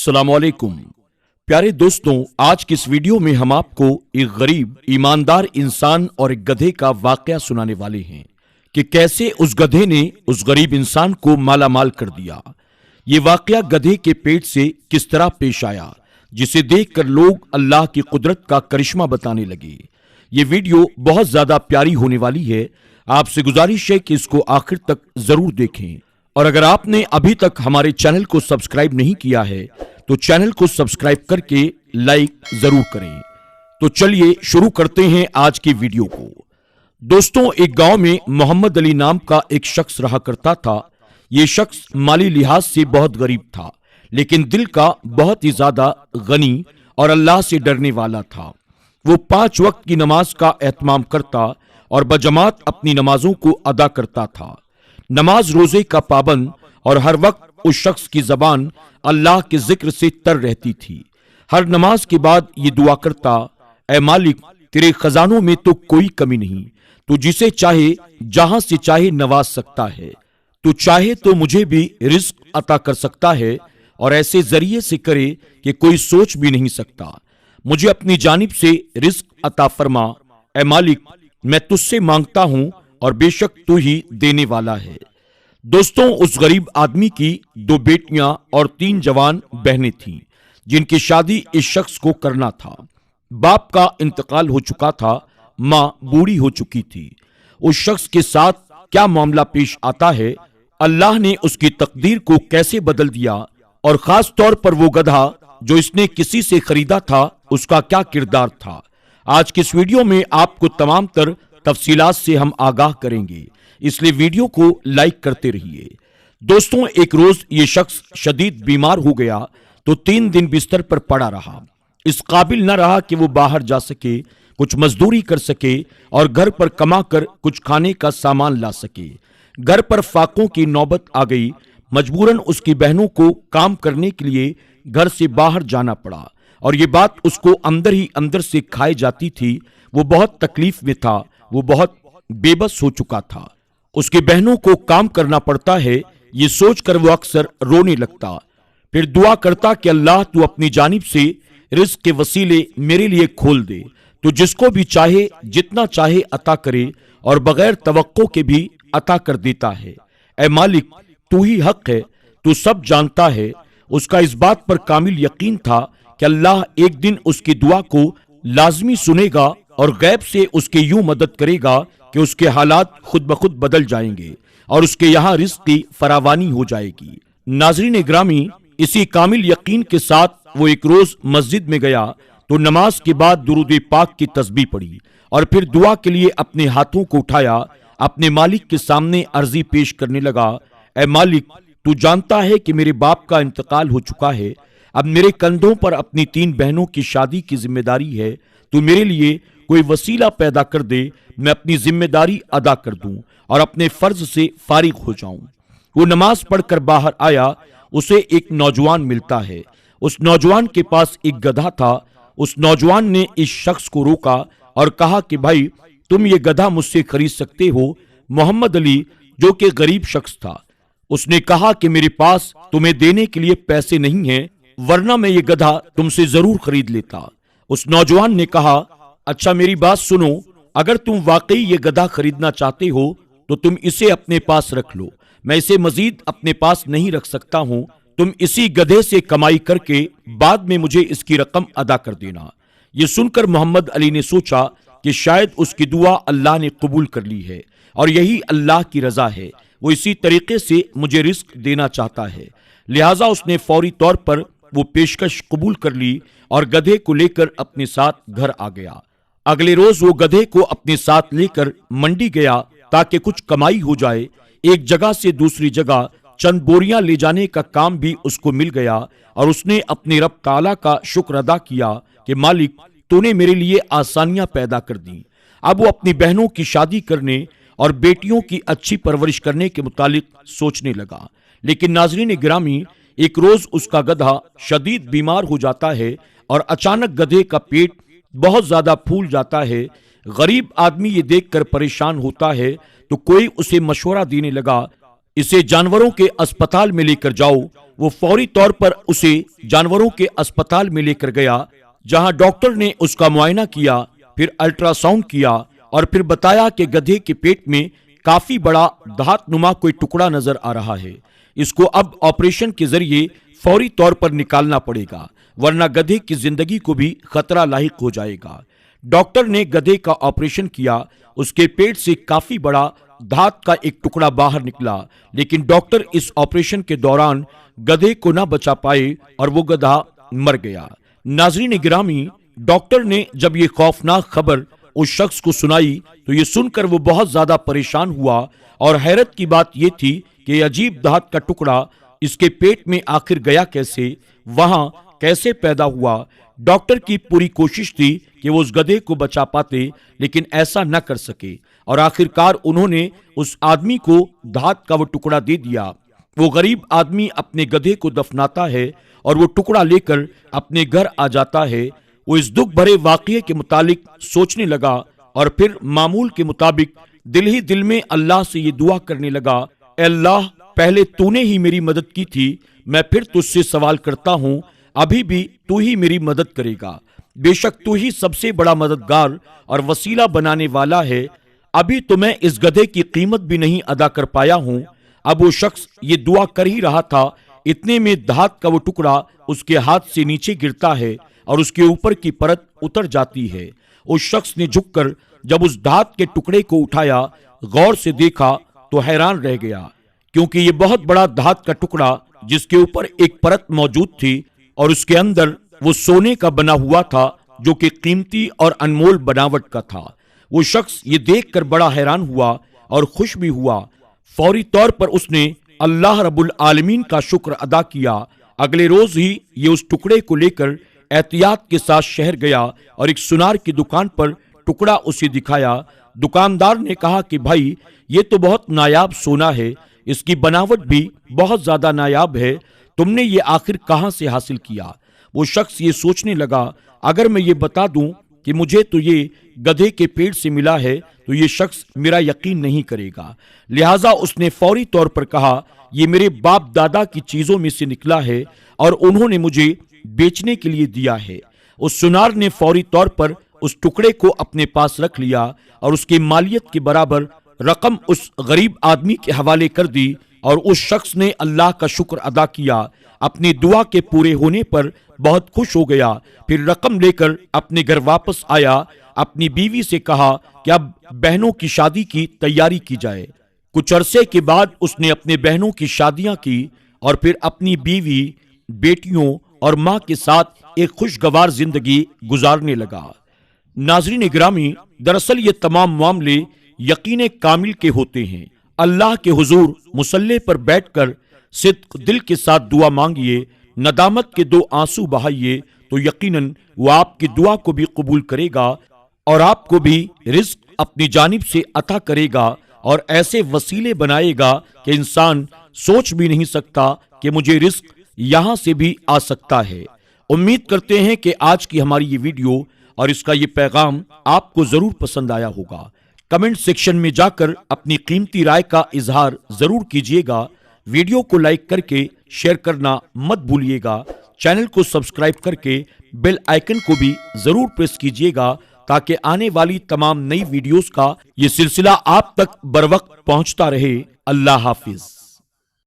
अस्सलाम वालेकुम प्यारे दोस्तों, आज की इस वीडियो में हम आपको एक गरीब ईमानदार इंसान और एक गधे का वाकया सुनाने वाले हैं कि कैसे उस गधे ने उस गरीब इंसान को माला माल कर दिया। ये वाकया गधे के पेट से किस तरह पेश आया, जिसे देखकर लोग अल्लाह की कुदरत का करिश्मा बताने लगे। ये वीडियो बहुत ज्यादा प्यारी होने वाली है। आपसे गुजारिश है कि इसको आखिर तक जरूर देखें, और अगर आपने अभी तक हमारे चैनल को सब्सक्राइब नहीं किया है तो चैनल को सब्सक्राइब करके लाइक जरूर करें। तो चलिए शुरू करते हैं आज की वीडियो को। दोस्तों, एक गांव में मोहम्मद अली नाम का एक शख्स रहा करता था। ये शख्स माली लिहाज से बहुत गरीब था, लेकिन दिल का बहुत ही ज्यादा गनी और अल्लाह से डरने वाला था। वो 5 वक्त की नमाज का एहतमाम करता और बजमात अपनी नमाजों को अदा करता था। नमाज रोजे का पाबंद और हर वक्त उस शख्स की जबान अल्लाह के जिक्र से तर रहती थी। हर नमाज के बाद ये दुआ करता, ऐ मालिक, तेरे खजानों में तो कोई कमी नहीं, तू जिसे चाहे जहां से चाहे नवाज सकता है। तू चाहे तो मुझे भी रिज्क अता कर सकता है, और ऐसे जरिए से करे कि कोई सोच भी नहीं सकता। मुझे अपनी जानिब से रिज्क अता फरमा। ऐ मालिक, मैं तुझसे मांगता हूं और बेशक तू ही देने वाला है। दोस्तों, उस गरीब आदमी की 2 बेटियां और 3 जवान बहनें थीं, जिनकी शादी इस शख्स को करना था। बाप का इंतकाल हो चुका था, मां बूढ़ी हो चुकी थी। उस शख्स के साथ क्या मामला पेश आता है, अल्लाह ने उसकी तकदीर को कैसे बदल दिया, और खास तौर पर वो गधा जो इसने किसी से खरीदा था, उसका क्या किरदार था। आज की इस वीडियो में आपको तमाम तर तफसीलात से हम आगाह करेंगे, इसलिए वीडियो को लाइक करते रहिए। दोस्तों, एक रोज ये शख्स शदीद बीमार हो गया तो 3 दिन बिस्तर पर पड़ा रहा। इस काबिल न रहा कि वो बाहर जा सके, कुछ मजदूरी कर सके और घर पर कमा कर कुछ खाने का सामान ला सके। घर पर फाकों की नौबत आ गई। मजबूरन उसकी बहनों को काम करने के लिए घर से बाहर जाना पड़ा, और ये बात उसको अंदर ही अंदर से खाई जाती थी। वो बहुत तकलीफ में था, वो बहुत बेबस हो चुका था। उसकी बहनों को काम करना पड़ता है, ये सोचकर वो अक्सर रोने लगता। फिर दुआ करता कि अल्लाह, तू अपनी जानिब से रिज्क के वसीले मेरे लिए खोल दे। तू जिसको भी चाहे जितना चाहे अता करे, और बगैर तवक्को के भी अता कर देता है। ऐ मालिक, तू ही हक है, तू सब जानता है। उसका इस बात पर कामिल यकीन था कि अल्लाह एक दिन उसकी दुआ को लाजमी सुनेगा और गैब से उसके यूं मदद करेगा कि उसके हालात खुद ब खुद बदल जाएंगे और उसके यहाँ रिज्क की फरावानी हो जाएगी। नाज़रीन ग्रामी, इसी कामिल यकीन के साथ वो एक रोज मस्जिद में गया तो नमाज के बाद दुरूद पाक की तस्बीह पढ़ी, और फिर दुआ के लिए अपने हाथों को उठाया, अपने मालिक के सामने अर्जी पेश करने लगा। ऐ मालिक, तू जानता है कि मेरे बाप का इंतकाल हो चुका है। अब मेरे कंधों पर अपनी 3 बहनों की शादी की जिम्मेदारी है। तू मेरे लिए कोई वसीला पैदा कर दे, मैं अपनी जिम्मेदारी अदा कर दूं और अपने फर्ज से फारिग हो जाऊं। वो नमाज पढ़कर बाहर आया। उसे एक नौजवान मिलता है। उस नौजवान के पास एक गधा था। उस नौजवान ने इस शख्स को रोका और कहा कि भाई, तुम ये गधा मुझसे खरीद सकते हो। मोहम्मद अली, जो कि गरीब शख्स था, उसने कहा कि मेरे पास तुम्हें देने के लिए पैसे नहीं हैं, वरना मैं ये गधा तुमसे जरूर खरीद लेता। उस नौजवान ने कहा, अच्छा मेरी बात सुनो, अगर तुम वाकई ये गधा खरीदना चाहते हो तो तुम इसे अपने पास रख लो, मैं इसे मजीद अपने पास नहीं रख सकता हूं। तुम इसी गधे से कमाई करके बाद में मुझे इसकी रकम अदा कर देना। ये सुनकर मोहम्मद अली ने सोचा कि शायद उसकी दुआ अल्लाह ने कबूल कर ली है और यही अल्लाह की रजा है। वो इसी तरीके से मुझे रिस्क देना चाहता है। लिहाजा उसने फौरी तौर पर वो पेशकश कबूल कर ली और गधे को लेकर अपने साथ घर आ गया। अगले रोज वो गधे को अपने साथ लेकर मंडी गया ताकि कुछ कमाई हो जाए। एक जगह से दूसरी जगह चंद बोरियां ले जाने का काम भी उसको मिल गया, और उसने अपने रब ताला का शुक्र अदा किया कि मालिक, तूने मेरे लिए आसानियां पैदा कर दी। अब वो अपनी बहनों की शादी करने और बेटियों की अच्छी परवरिश करने के मुतालिक सोचने लगा। लेकिन नाज़रीन गिरामी, एक रोज उसका गधा शदीद बीमार हो जाता है और अचानक गधे का पेट बहुत ज्यादा फूल जाता है। गरीब आदमी ये देखकर परेशान होता है तो कोई उसे मशवरा देने लगा इसे जानवरों के अस्पताल में लेकर जाओ। वो फौरी तौर पर उसे जानवरों के अस्पताल में लेकर गया, जहां डॉक्टर ने उसका मुआयना किया, फिर अल्ट्रासाउंड किया और फिर बताया कि गधे के पेट में काफी बड़ा धातनुमा कोई टुकड़ा नजर आ रहा है। इसको अब ऑपरेशन के जरिए फौरी तौर पर निकालना पड़ेगा, वरना गधे की जिंदगी को भी खतरा लाहिक हो जाएगा। डॉक्टर ने गधे का ऑपरेशन किया। उसके पेट से काफी बड़ा धात का एक टुकड़ा बाहर निकला, लेकिन डॉक्टर इस ऑपरेशन के दौरान गधे को न बचा पाए और वो गधा मर गया। नाज़रीन गिरामी, डॉक्टर ने जब ये खौफनाक खबर उस शख्स को सुनाई तो ये सुनकर वो बहुत ज्यादा परेशान हुआ और हैरत की बात ये थी कि अजीब धात का टुकड़ा इसके पेट में आखिर गया कैसे, वहां कैसे पैदा हुआ। डॉक्टर की पूरी कोशिश थी कि वो उस गधे को बचा पाते, लेकिन ऐसा न कर सके और आखिरकार उन्होंने उस आदमी को धात का वो टुकड़ा दे दिया। वो गरीब आदमी अपने गधे को दफनाता है और वो टुकड़ा लेकर अपने घर आ जाता है। वो इस दुख भरे वाकये के मुतालिक सोचने लगा और फिर मामूल के मुताबिक दिल ही दिल में अल्लाह से ये दुआ करने लगा, ऐ अल्लाह, पहले तूने ही मेरी मदद की थी, मैं फिर तुझसे सवाल करता हूँ, अभी भी तू ही मेरी मदद करेगा। बेशक तू ही सबसे बड़ा मददगार और वसीला बनाने वाला है। अभी तो मैं इस गधे की कीमत भी नहीं अदा कर पाया हूँ। अब वो शख्स ये दुआ कर ही रहा था, इतने में धात का वो टुकड़ा उसके हाथ से नीचे गिरता है और उसके ऊपर की परत उतर जाती है। उस शख्स ने झुककर जब उस धात के टुकड़े को उठाया, गौर से देखा तो हैरान रह गया, क्योंकि ये बहुत बड़ा धात का टुकड़ा जिसके ऊपर एक परत मौजूद थी और उसके अंदर वो सोने का बना हुआ था, जो कि कीमती और अनमोल बनावट का था। वो शख्स ये देखकर बड़ा हैरान हुआ और खुश भी हुआ। फौरी तौर पर उसने अल्लाह रब्बुल आलमीन का शुक्र अदा किया। अगले रोज ही ये उस टुकड़े को लेकर एहतियात के साथ शहर गया और एक सुनार की दुकान पर टुकड़ा उसे दिखाया। दुकानदार ने कहा कि भाई, ये तो बहुत नायाब सोना है, इसकी बनावट भी बहुत ज्यादा नायाब है, तुमने ये आखिर कहां से हासिल किया। वो शख्स ये सोचने लगा, अगर मैं ये बता दूं कि मुझे तो ये गधे के पेट से मिला है तो ये शख्स मेरा यकीन नहीं करेगा। लिहाजा उसने फौरी तौर पर कहा, ये मेरे बाप दादा की चीजों में से निकला है और उन्होंने मुझे बेचने के लिए दिया है। उस सुनार ने फौरी तौर पर उस टुकड़े को अपने पास रख लिया और उसकी मालियत के बराबर रकम उस गरीब आदमी के हवाले कर दी और उस शख्स ने अल्लाह का शुक्र अदा किया। अपनी दुआ के पूरे होने पर बहुत खुश हो गया। फिर रकम लेकर अपने घर वापस आया। अपनी बीवी से कहा कि अब बहनों की शादी की तैयारी की जाए। कुछ अरसे के बाद उसने अपने बहनों की शादियां की और फिर अपनी बीवी, बेटियों और माँ के साथ एक खुशगवार जिंदगी गुजारने लगा। नाज़रीन गिरामी, दरअसल ये तमाम मामले यकीन कामिल के होते हैं। अल्लाह के हुजूर मुसल्ले पर बैठकर सिद्क दिल के साथ दुआ मांगिए, नदामत के दो आंसू बहाइए, तो यकीनन वो आपकी दुआ को भी कबूल करेगा और आपको भी रिज्क अपनी जानिब से अता करेगा और ऐसे वसीले बनाएगा कि इंसान सोच भी नहीं सकता कि मुझे रिज्क यहाँ से भी आ सकता है। उम्मीद करते हैं कि आज की हमारी ये वीडियो और इसका ये पैगाम आपको जरूर पसंद आया होगा। कमेंट सेक्शन में जाकर अपनी कीमती राय का इजहार जरूर कीजिएगा। वीडियो को लाइक करके शेयर करना मत भूलिएगा। चैनल को सब्सक्राइब करके बेल आइकन को भी जरूर प्रेस कीजिएगा ताकि आने वाली तमाम नई वीडियोस का ये सिलसिला आप तक बर वक्त पहुंचता रहे। अल्लाह हाफिज।